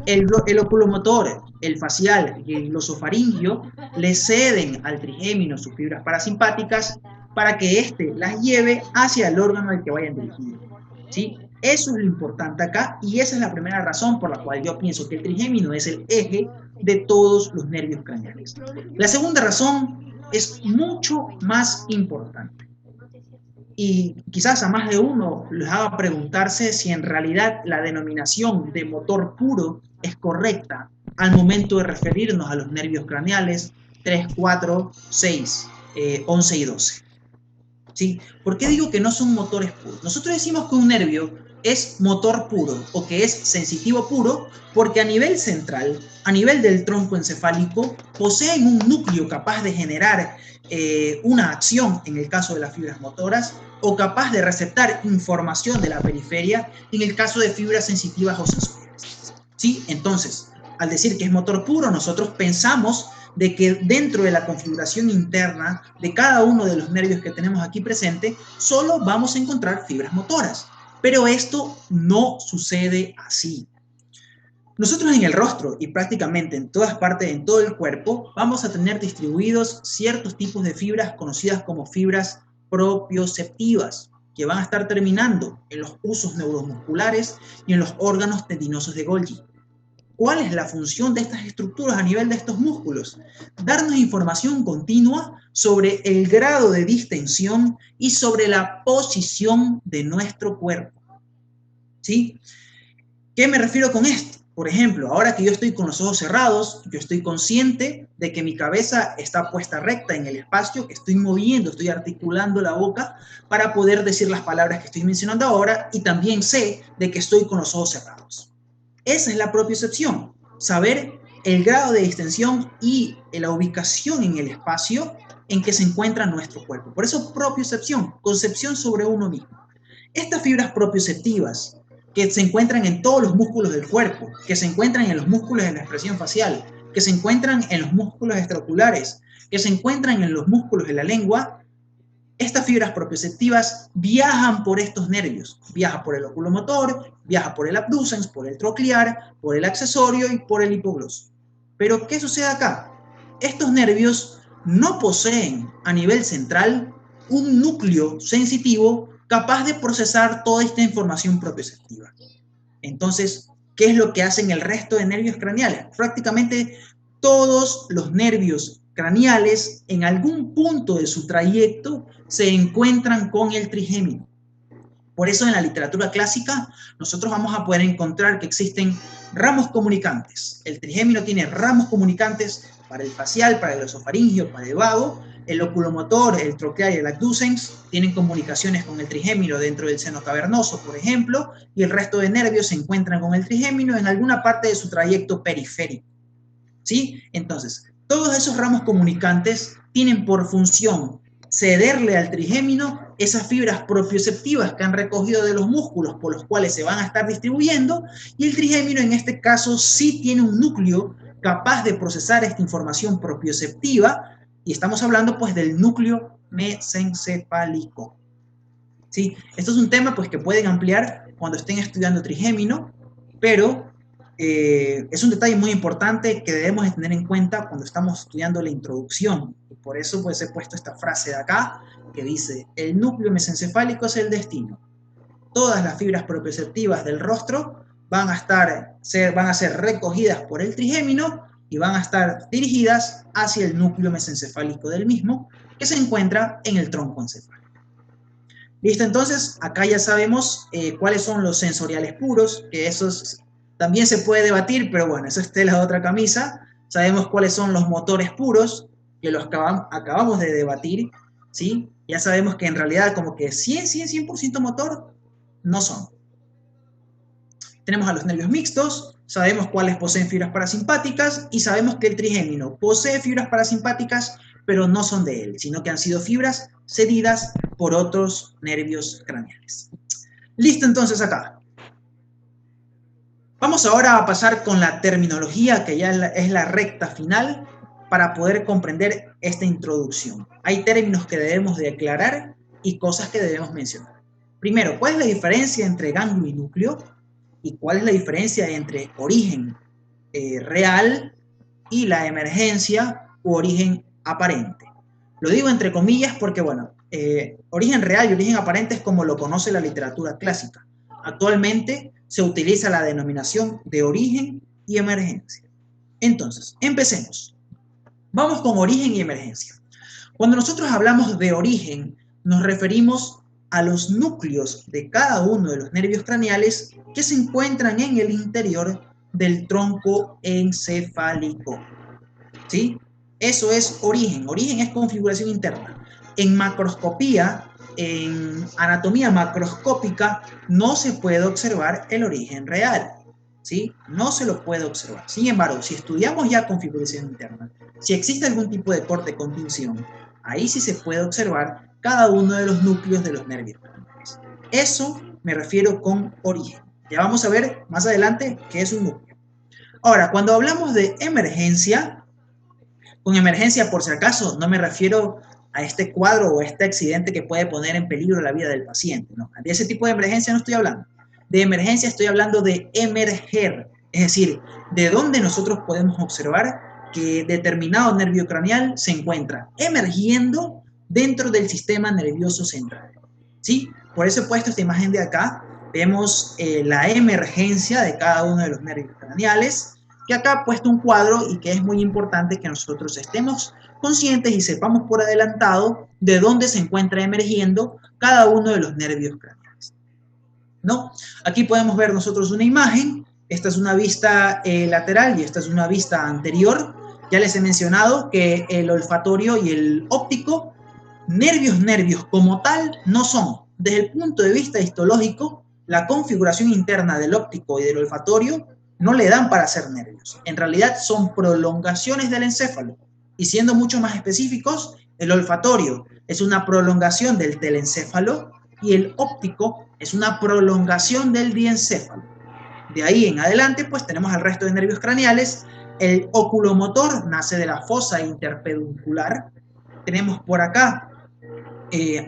El oculomotor, el facial y el glosofaringio le ceden al trigémino sus fibras parasimpáticas para que éste las lleve hacia el órgano al que vayan dirigidos, ¿sí? Eso es lo importante acá y esa es la primera razón por la cual yo pienso que el trigémino es el eje de todos los nervios craneales. La segunda razón es mucho más importante. Y quizás a más de uno les haga preguntarse si en realidad la denominación de motor puro es correcta al momento de referirnos a los nervios craneales 3, 4, 6, 11 y 12. ¿Sí? ¿Por qué digo que no son motores puros? Nosotros decimos que un nervio es motor puro o que es sensitivo puro porque a nivel central, a nivel del tronco encefálico, poseen un núcleo capaz de generar una acción en el caso de las fibras motoras o capaz de receptar información de la periferia en el caso de fibras sensitivas o sensoriales. ¿Sí? Entonces, al decir que es motor puro, nosotros pensamos de que dentro de la configuración interna de cada uno de los nervios que tenemos aquí presente, solo vamos a encontrar fibras motoras. Pero esto no sucede así. Nosotros en el rostro y prácticamente en todas partes, en todo el cuerpo, vamos a tener distribuidos ciertos tipos de fibras conocidas como fibras propioceptivas, que van a estar terminando en los husos neuromusculares y en los órganos tendinosos de Golgi. ¿Cuál es la función de estas estructuras a nivel de estos músculos? Darnos información continua sobre el grado de distensión y sobre la posición de nuestro cuerpo. ¿Sí? ¿Qué me refiero con esto? Por ejemplo, ahora que yo estoy con los ojos cerrados, yo estoy consciente de que mi cabeza está puesta recta en el espacio, que estoy moviendo, estoy articulando la boca para poder decir las palabras que estoy mencionando ahora y también sé de que estoy con los ojos cerrados. Esa es la propiocepción, saber el grado de distensión y la ubicación en el espacio en que se encuentra nuestro cuerpo. Por eso propiocepción, concepción sobre uno mismo. Estas fibras propioceptivas que se encuentran en todos los músculos del cuerpo, que se encuentran en los músculos de la expresión facial, que se encuentran en los músculos extraoculares, que se encuentran en los músculos de la lengua, estas fibras propioceptivas viajan por estos nervios, viaja por el oculomotor, viaja por el abducens, por el troclear, por el accesorio y por el hipogloso. Pero ¿qué sucede acá? Estos nervios no poseen a nivel central un núcleo sensitivo capaz de procesar toda esta información propioceptiva. Entonces, ¿qué es lo que hacen el resto de nervios craneales? Prácticamente todos los nervios craneales en algún punto de su trayecto se encuentran con el trigémino. Por eso en la literatura clásica nosotros vamos a poder encontrar que existen ramos comunicantes. El trigémino tiene ramos comunicantes para el facial, para el esofaringio, para el vago. El oculomotor, el troclear y el abducens tienen comunicaciones con el trigémino dentro del seno cavernoso, por ejemplo, y el resto de nervios se encuentran con el trigémino en alguna parte de su trayecto periférico. ¿Sí? Entonces, todos esos ramos comunicantes tienen por función cederle al trigémino esas fibras propioceptivas que han recogido de los músculos por los cuales se van a estar distribuyendo, y el trigémino en este caso sí tiene un núcleo capaz de procesar esta información propioceptiva, y estamos hablando pues del núcleo mesencefálico. ¿Sí? Esto es un tema pues que pueden ampliar cuando estén estudiando trigémino, pero es un detalle muy importante que debemos tener en cuenta cuando estamos estudiando la introducción. Y por eso pues he puesto esta frase de acá que dice: el núcleo mesencefálico es el destino. Todas las fibras propioceptivas del rostro van a ser recogidas por el trigémino y van a estar dirigidas hacia el núcleo mesencefálico del mismo, que se encuentra en el tronco encefálico. Listo, entonces acá ya sabemos cuáles son los sensoriales puros, que esos también se puede debatir, pero bueno, eso es tela de otra camisa. Sabemos cuáles son los motores puros, que los acabamos de debatir, ¿sí? Ya sabemos que en realidad como que 100% motor no son. Tenemos a los nervios mixtos, sabemos cuáles poseen fibras parasimpáticas y sabemos que el trigémino posee fibras parasimpáticas, pero no son de él, sino que han sido fibras cedidas por otros nervios craneales. Listo, entonces acá. Vamos ahora a pasar con la terminología, que ya es la recta final, para poder comprender esta introducción. Hay términos que debemos de aclarar y cosas que debemos mencionar. Primero, ¿cuál es la diferencia entre ganglio y núcleo? ¿Y cuál es la diferencia entre origen real y la emergencia u origen aparente? Lo digo entre comillas porque, bueno, origen real y origen aparente es como lo conoce la literatura clásica. Actualmente se utiliza la denominación de origen y emergencia. Entonces, empecemos. Vamos con origen y emergencia. Cuando nosotros hablamos de origen, nos referimos a los núcleos de cada uno de los nervios craneales que se encuentran en el interior del tronco encefálico. ¿Sí? Eso es origen. Origen es configuración interna. En macroscopía, en anatomía macroscópica, no se puede observar el origen real. ¿Sí? No se lo puede observar. Sin embargo, si estudiamos ya configuración interna, si existe algún tipo de corte con tinción, ahí sí se puede observar cada uno de los núcleos de los nervios craneales. Eso me refiero con origen. Ya vamos a ver más adelante qué es un núcleo. Ahora, cuando hablamos de emergencia, con emergencia, por si acaso, no me refiero a este cuadro o a este accidente que puede poner en peligro la vida del paciente. No, de ese tipo de emergencia no estoy hablando. De emergencia estoy hablando de emerger, es decir, de dónde nosotros podemos observar que determinado nervio craneal se encuentra emergiendo dentro del sistema nervioso central. ¿Sí? Por eso he puesto esta imagen de acá. Vemos la emergencia de cada uno de los nervios craneales, que acá he puesto un cuadro y que es muy importante que nosotros estemos conscientes y sepamos por adelantado de dónde se encuentra emergiendo cada uno de los nervios craneales. ¿No? Aquí podemos ver nosotros una imagen. Esta es una vista lateral y esta es una vista anterior. Ya les he mencionado que el olfatorio y el óptico, nervios como tal, no son. Desde el punto de vista histológico, la configuración interna del óptico y del olfatorio no le dan para ser nervios. En realidad son prolongaciones del encéfalo. Y siendo mucho más específicos, el olfatorio es una prolongación del telencéfalo y el óptico es una prolongación del diencéfalo. De ahí en adelante, pues tenemos el resto de nervios craneales. El oculomotor nace de la fosa interpeduncular. Tenemos por acá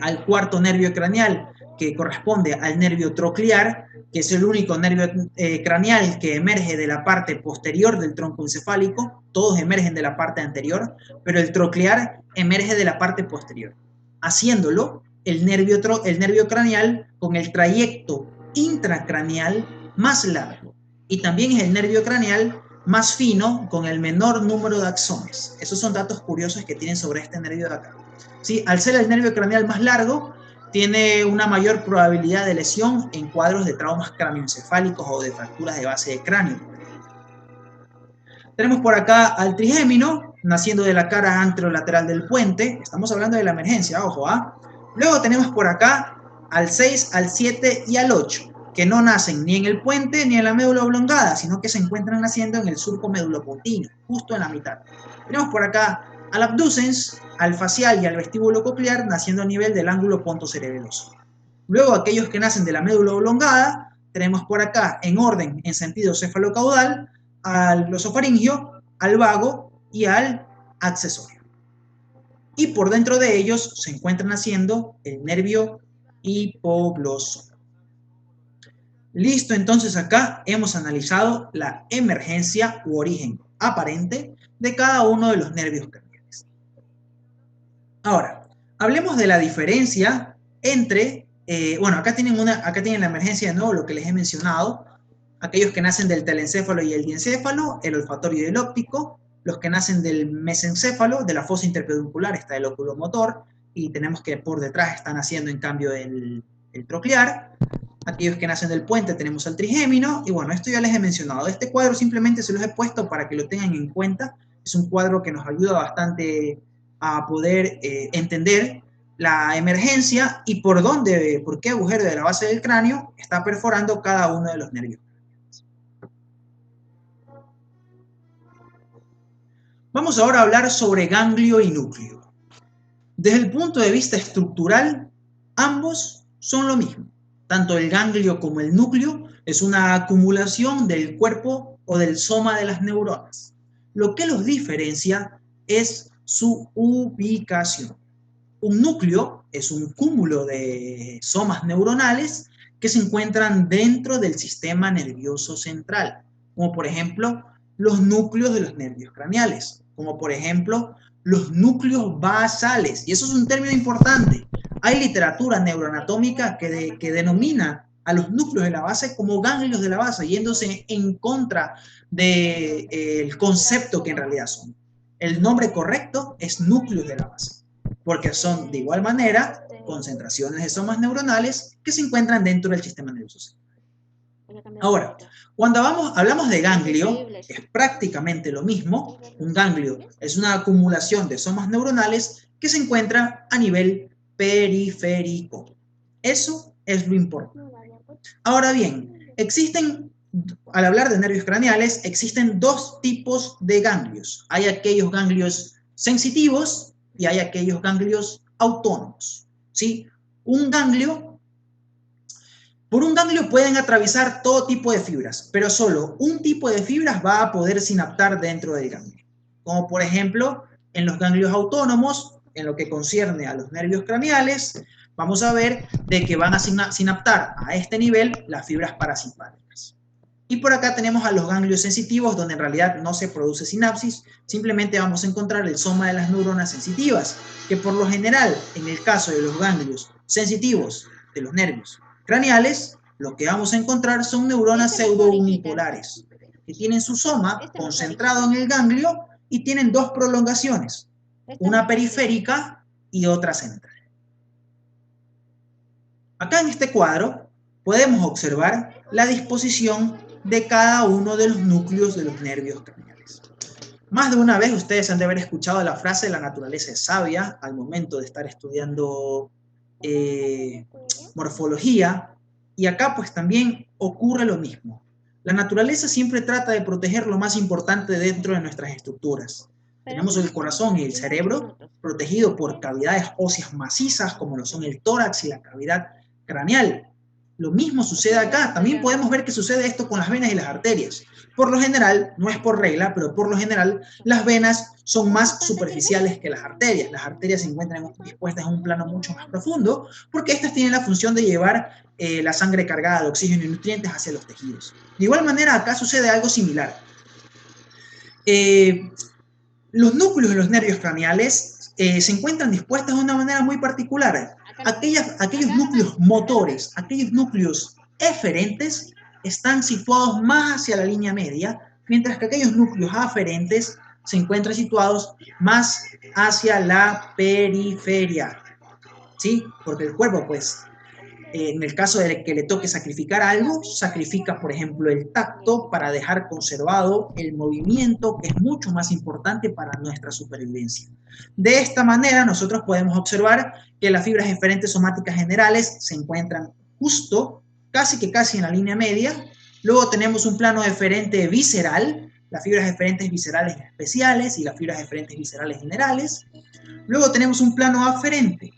al cuarto nervio craneal, que corresponde al nervio troclear, que es el único nervio craneal que emerge de la parte posterior del tronco encefálico. Todos emergen de la parte anterior, pero el troclear emerge de la parte posterior, haciéndolo el nervio craneal con el trayecto intracraneal más largo. Y también es el nervio craneal más fino con el menor número de axones. Esos son datos curiosos que tienen sobre este nervio de acá. ¿Sí? Al ser el nervio craneal más largo, tiene una mayor probabilidad de lesión en cuadros de traumas cráneoencefálicos o de fracturas de base de cráneo. Tenemos por acá al trigémino, naciendo de la cara anterolateral del puente. Estamos hablando de la emergencia, ojo, ¿ah? Luego tenemos por acá al 6, al 7 y al 8, que no nacen ni en el puente ni en la médula oblongada, sino que se encuentran naciendo en el surco medulopontino, justo en la mitad. Tenemos por acá al abducens, al facial y al vestíbulo coclear, naciendo a nivel del ángulo pontocerebeloso. Luego, aquellos que nacen de la médula oblongada, tenemos por acá, en orden, en sentido cefalocaudal, al glosofaringio, al vago y al accesorio. Y por dentro de ellos se encuentra naciendo el nervio hipogloso. Listo, entonces acá hemos analizado la emergencia u origen aparente de cada uno de los nervios craneales. Ahora, hablemos de la diferencia entre, acá tienen la emergencia de nuevo, lo que les he mencionado, aquellos que nacen del telencéfalo y el diencéfalo, el olfatorio y el óptico, los que nacen del mesencéfalo, de la fosa interpeduncular está el oculomotor, y tenemos que por detrás está naciendo en cambio el troclear. Aquellos que nacen del puente tenemos al trigémino, y bueno, esto ya les he mencionado. Este cuadro simplemente se los he puesto para que lo tengan en cuenta. Es un cuadro que nos ayuda bastante a poder entender la emergencia y por qué agujero de la base del cráneo está perforando cada uno de los nervios. Vamos ahora a hablar sobre ganglio y núcleo. Desde el punto de vista estructural, ambos son lo mismo. Tanto el ganglio como el núcleo es una acumulación del cuerpo o del soma de las neuronas. Lo que los diferencia es su ubicación. Un núcleo es un cúmulo de somas neuronales que se encuentran dentro del sistema nervioso central, como por ejemplo los núcleos de los nervios craneales, como por ejemplo los núcleos basales. Y eso es un término importante. Hay literatura neuroanatómica que denomina a los núcleos de la base como ganglios de la base, yéndose en contra del concepto que en realidad son. El nombre correcto es núcleos de la base, porque son de igual manera concentraciones de somas neuronales que se encuentran dentro del sistema nervioso central. Ahora, cuando hablamos de ganglio, es prácticamente lo mismo. Un ganglio es una acumulación de somas neuronales que se encuentra a nivel periférico. Eso es lo importante. Ahora bien, al hablar de nervios craneales, existen dos tipos de ganglios. Hay aquellos ganglios sensitivos y hay aquellos ganglios autónomos. ¿Sí? Por un ganglio pueden atravesar todo tipo de fibras, pero solo un tipo de fibras va a poder sinaptar dentro del ganglio. Como por ejemplo, en los ganglios autónomos, en lo que concierne a los nervios craneales, vamos a ver de que van a sinaptar a este nivel las fibras parasimpáticas. Y por acá tenemos a los ganglios sensitivos, donde en realidad no se produce sinapsis, simplemente vamos a encontrar el soma de las neuronas sensitivas, que por lo general, en el caso de los ganglios sensitivos de los nervios craneales, lo que vamos a encontrar son neuronas pseudounipolares, que tienen su soma concentrado en el ganglio y tienen dos prolongaciones, una periférica y otra central. Acá en este cuadro podemos observar la disposición de cada uno de los núcleos de los nervios craneales. Más de una vez ustedes han de haber escuchado la frase "la naturaleza es sabia" al momento de estar estudiando morfología, y acá pues también ocurre lo mismo. La naturaleza siempre trata de proteger lo más importante dentro de nuestras estructuras. Tenemos el corazón y el cerebro protegido por cavidades óseas macizas como lo son el tórax y la cavidad craneal. Lo mismo sucede acá. También podemos ver que sucede esto con las venas y las arterias. Por lo general, no es por regla, pero por lo general las venas son más superficiales que las arterias. Las arterias se encuentran dispuestas en un plano mucho más profundo porque estas tienen la función de llevar la sangre cargada de oxígeno y nutrientes hacia los tejidos. De igual manera, acá sucede algo similar. Los núcleos de los nervios craneales se encuentran dispuestos de una manera muy particular. Aquellos núcleos motores, aquellos núcleos eferentes están situados más hacia la línea media, mientras que aquellos núcleos aferentes se encuentran situados más hacia la periferia. ¿Sí? Porque el cuerpo, pues, en el caso de que le toque sacrificar algo, sacrifica, por ejemplo, el tacto para dejar conservado el movimiento, que es mucho más importante para nuestra supervivencia. De esta manera, nosotros podemos observar que las fibras eferentes somáticas generales se encuentran justo, casi en la línea media. Luego tenemos un plano eferente visceral, las fibras eferentes viscerales especiales y las fibras eferentes viscerales generales. Luego tenemos un plano aferente,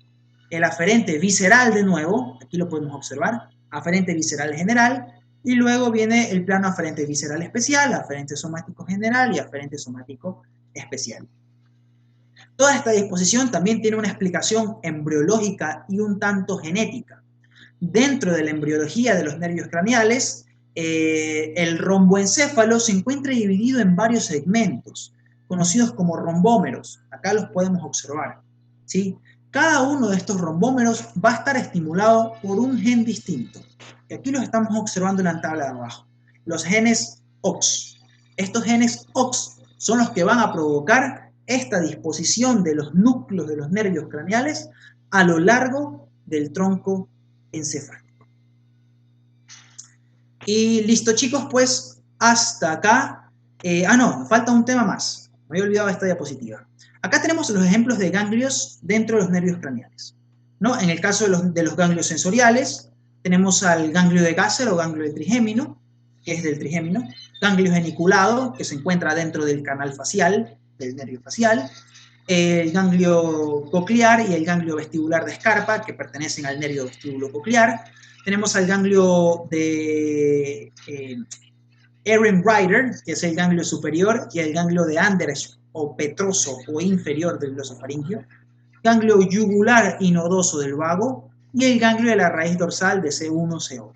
el aferente visceral de nuevo, aquí lo podemos observar, aferente visceral general, y luego viene el plano aferente visceral especial, aferente somático general y aferente somático especial. Toda esta disposición también tiene una explicación embriológica y un tanto genética. Dentro de la embriología de los nervios craneales, el romboencéfalo se encuentra dividido en varios segmentos, conocidos como rombómeros. Acá los podemos observar, ¿sí? Cada uno de estos rombómeros va a estar estimulado por un gen distinto. Y aquí los estamos observando en la tabla de abajo. Los genes OX. Estos genes OX son los que van a provocar esta disposición de los núcleos de los nervios craneales a lo largo del tronco encefálico. Y listo, chicos, pues hasta acá. No, falta un tema más. Me había olvidado esta diapositiva. Acá tenemos los ejemplos de ganglios dentro de los nervios craneales, ¿no? En el caso de los ganglios sensoriales, tenemos al ganglio de Gasser o ganglio de trigémino, que es del trigémino, ganglio geniculado, que se encuentra dentro del canal facial, del nervio facial, el ganglio coclear y el ganglio vestibular de Scarpa, que pertenecen al nervio vestíbulo coclear. Tenemos al ganglio de Ehrenreiter, que es el ganglio superior, y el ganglio de Anders o petroso o inferior del glosofaringio, ganglio yugular y nodoso del vago y el ganglio de la raíz dorsal de C1, C8.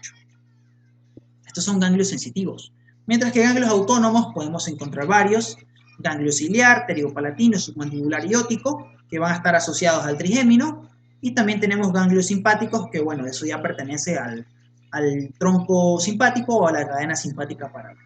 Estos son ganglios sensitivos. Mientras que ganglios autónomos podemos encontrar varios: ganglio ciliar, pteriopalatino, submandibular y óptico, que van a estar asociados al trigémino, y también tenemos ganglios simpáticos, que bueno, eso ya pertenece al al tronco simpático o a la cadena simpática parada.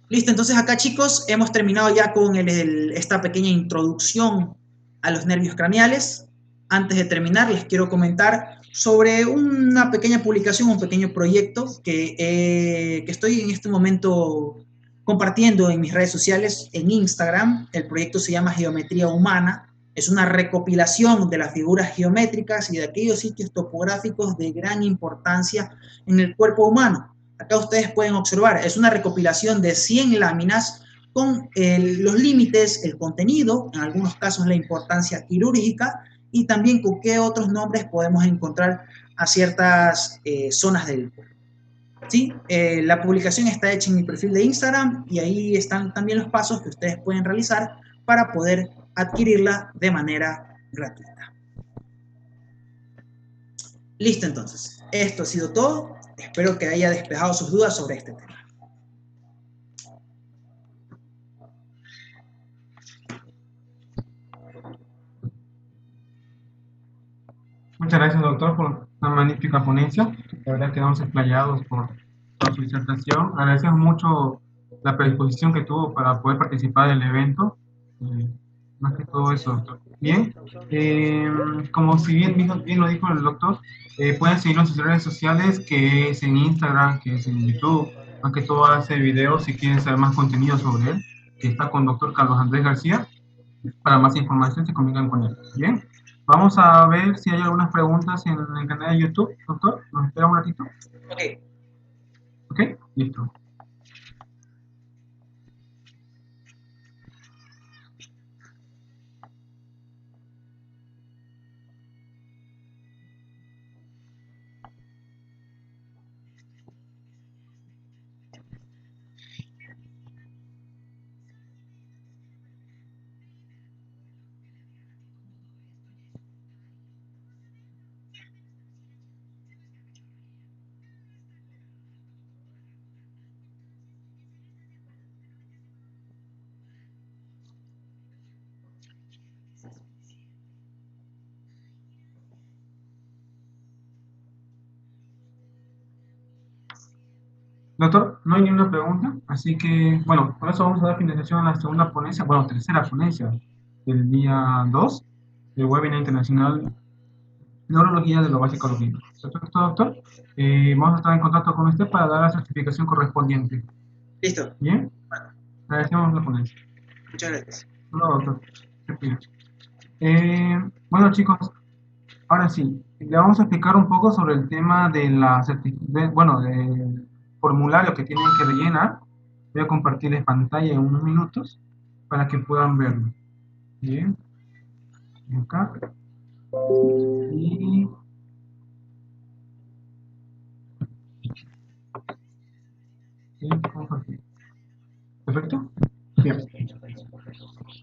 Listo, entonces acá chicos hemos terminado ya con esta pequeña introducción a los nervios craneales. Antes de terminar les quiero comentar sobre una pequeña publicación, un pequeño proyecto que estoy en este momento compartiendo en mis redes sociales, en Instagram. El proyecto se llama Geometría Humana. Es una recopilación de las figuras geométricas y de aquellos sitios topográficos de gran importancia en el cuerpo humano. Acá ustedes pueden observar, es una recopilación de 100 láminas con los límites, el contenido, en algunos casos la importancia quirúrgica y también con qué otros nombres podemos encontrar a ciertas zonas del cuerpo. ¿Sí? La publicación está hecha en mi perfil de Instagram y ahí están también los pasos que ustedes pueden realizar para poder adquirirla de manera gratuita. Listo, entonces. Esto ha sido todo. Espero que haya despejado sus dudas sobre este tema. Muchas gracias, doctor, por una magnífica ponencia. La verdad quedamos explayados por su disertación. Agradecemos mucho la predisposición que tuvo para poder participar del evento. Más que todo eso, doctor. Bien, como si bien lo dijo el doctor, pueden seguirnos en sus redes sociales, que es en Instagram, que es en YouTube. Más que todo hace videos si quieren saber más contenido sobre él, que está con doctor Carlos Andrés García. Para más información se comunican con él. Bien, vamos a ver si hay algunas preguntas en el canal de YouTube, doctor. ¿Nos espera un ratito? Ok. Ok, listo. Doctor, no hay ninguna pregunta, así que, bueno, por eso vamos a dar finalización a la segunda ponencia, bueno, tercera ponencia del día 2 del webinar internacional Neurología de lo básico a lo clínico. Perfecto, doctor. Vamos a estar en contacto con usted para dar la certificación correspondiente. Listo. Bien, agradecemos la ponencia. Muchas gracias. No, doctor. Bueno, chicos, ahora sí, le vamos a explicar un poco sobre el tema de la del formulario que tienen que rellenar. Voy a compartirles pantalla en unos minutos para que puedan verlo. Bien. Acá. Y compartir. Perfecto.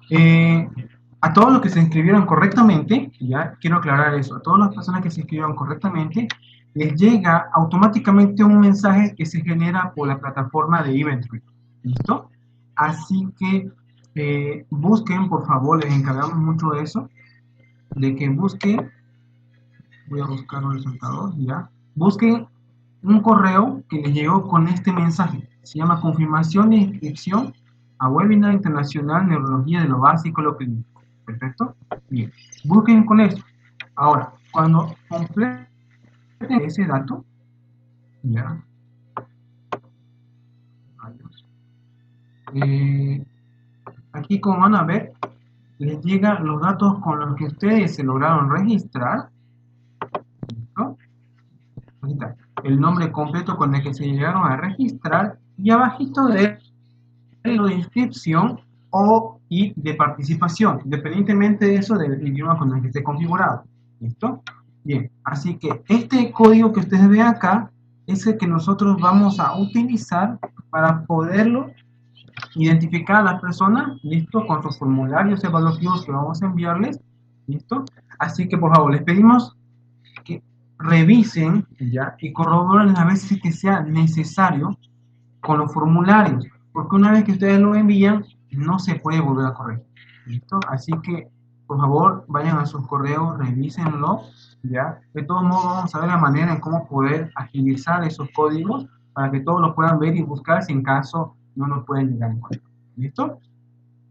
Bien. A todos los que se inscribieron correctamente, ya quiero aclarar eso, a todas las personas que se inscribieron correctamente, les llega automáticamente un mensaje que se genera por la plataforma de Eventbrite. ¿Listo? Así que busquen, por favor, les encargamos mucho de eso, de que busquen, voy a buscar un resultado, ya, busquen un correo que les llegó con este mensaje, se llama confirmación de inscripción a Webinar Internacional Neurología de lo Básico a lo Clínico. Perfecto. Bien, busquen con eso. Ahora, cuando completen ese dato, ya, aquí como van a ver, les llegan los datos con los que ustedes se lograron registrar. ¿No? Aquí está, el nombre completo con el que se llegaron a registrar y abajito de lo de inscripción y de participación, independientemente de eso del idioma con el que esté configurado. ¿Listo? Bien, así que este código que ustedes ven acá es el que nosotros vamos a utilizar para poderlo identificar a las personas, ¿listo? Con sus formularios evaluativos que vamos a enviarles, ¿listo? Así que por favor les pedimos que revisen ya y corroboren las veces que sea necesario con los formularios, porque una vez que ustedes lo envían no se puede volver a corregir, ¿listo? Así que por favor, vayan a sus correos, revísenlo, ¿ya? De todos modos, vamos a ver la manera en cómo poder agilizar esos códigos para que todos los puedan ver y buscar si en caso no nos pueden llegar a encontrar. ¿Listo?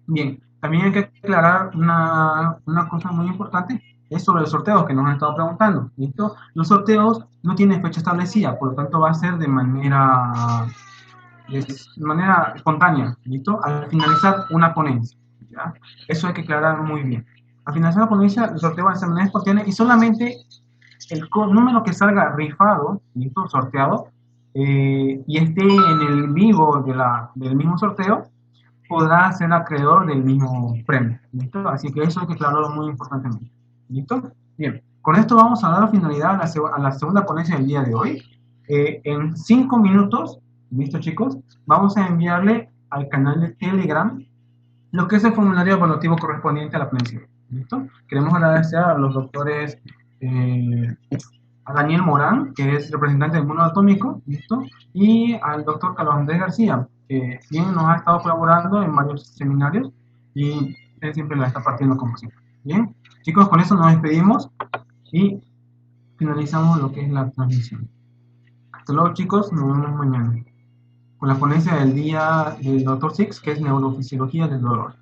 Bien, también hay que aclarar una cosa muy importante, es sobre los sorteos que nos han estado preguntando. ¿Listo? Los sorteos no tienen fecha establecida, por lo tanto va a ser de manera espontánea, ¿listo? Al finalizar una ponencia, ¿ya? Eso hay que aclarar muy bien. Al finalizar la ponencia, el sorteo va a ser de manera espontánea y solamente el número que salga rifado, ¿listo? Sorteado, y esté en el vivo del mismo sorteo, podrá ser acreedor del mismo premio, ¿listo? Así que eso hay que aclararlo muy importantemente, ¿listo? Bien, con esto vamos a dar finalidad a la segunda ponencia del día de hoy. En 5 minutos, ¿listo, chicos? Vamos a enviarle al canal de Telegram lo que es el formulario evaluativo correspondiente a la ponencia, ¿listo? Queremos agradecer a los doctores, eh, a Daniel Morán, que es representante del mundo atómico, ¿listo? Y al doctor Carlos Andrés García, que bien nos ha estado colaborando en varios seminarios y él siempre la está partiendo como siempre. Bien, chicos, con eso nos despedimos y finalizamos lo que es la transmisión. Hasta luego, chicos, nos vemos mañana con la ponencia del día del doctor Six, que es neurofisiología del dolor.